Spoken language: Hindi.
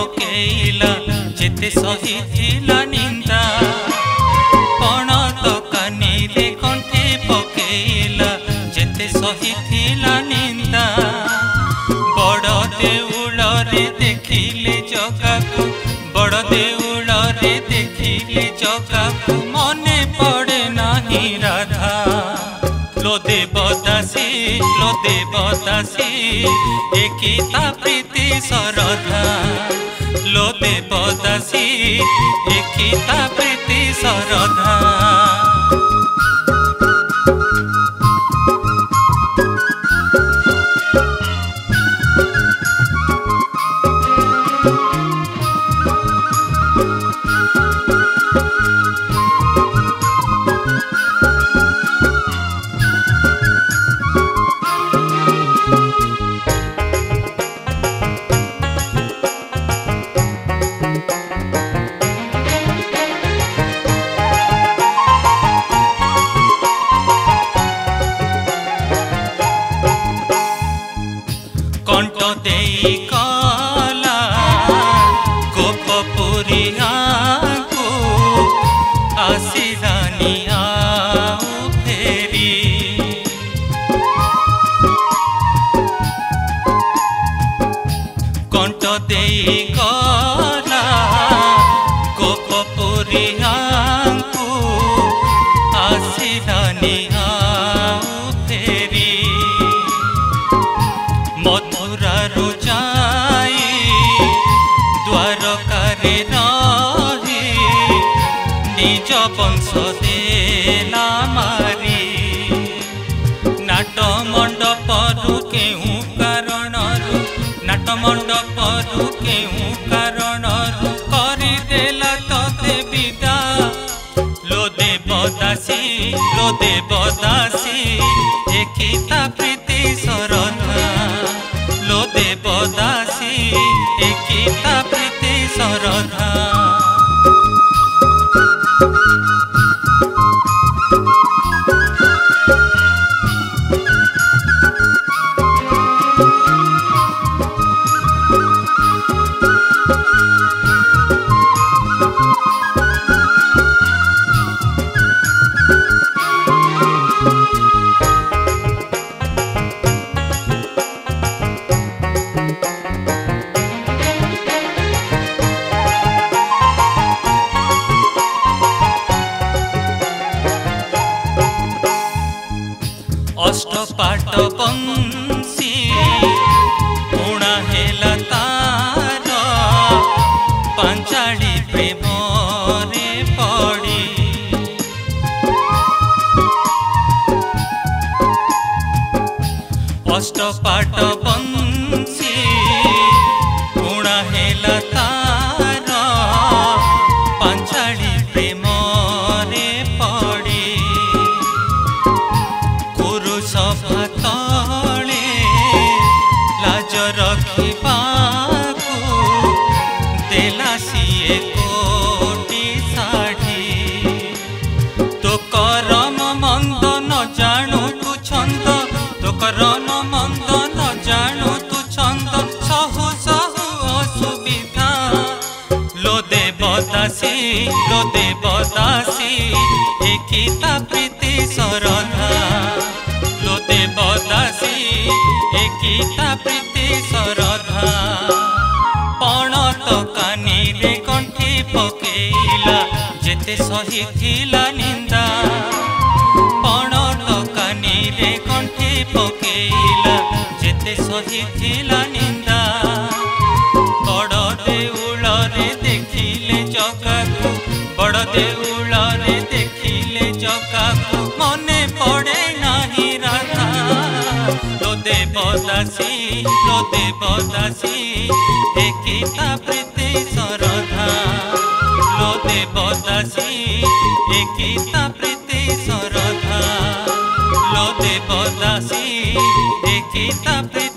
पकेइला जेते सहिथिला निंदा पण दकानी रे कंठे पकेइला जेते सहिथिला निंदा बड़ देउल रे देखिले जगाकू बड़ देउल रे देखिले जगाकू मने पड़े नाही राधा लो देवदासी एकिता प्रीति सरधा लो देवदासी एकिता प्रीति सरधा कंठ देई कला गोपपुरिया को आसिलानी आउ फेरी कंठ देई कला गोपपुरिया को आसिलानी आउ फेरी मथुरा रुजाई द्वारकारे रही निज वंश देला मारी नाट मंडपरु केउ कारणरु नाट मंडपरु केउ कारणरु करी देला तते विदा लो देवदासी एकिता प्रीति सरधा लो देवदासी एकिता प्रीति सरधा अष्टपाट बंशी पुणा हेला तार पांचाली प्रेम रे पड़ी अष्टपाट बंशी पुणा हेला तार पांचाली प्रेम रे पड़ी सभा तले लाज रखिबाकू देला सिए कोटी साढ़ी तो करम मंद न जानू तू छंद तो करम मंद न जानू तू छंद सहु सहु असुविधा लो देवदासी एकिता प्रीति सरधा लो देवदासी एकिता प्रीति सरधा पण दकानी रे कंठी पकेइला जेते सहिथिला निंदा पण दकानी रे कंठी पकेइला जेते सहिथिला निंदा बड़ देउल रे देखिले जगाकू बड़ देउल रे देखिले जगाकू मने पड़े नाही राधा लो देवदासी एकिता प्रीति सरधा लो देवदासी एकिता प्रीति सरधा लो देवदासी एकिता प्रीति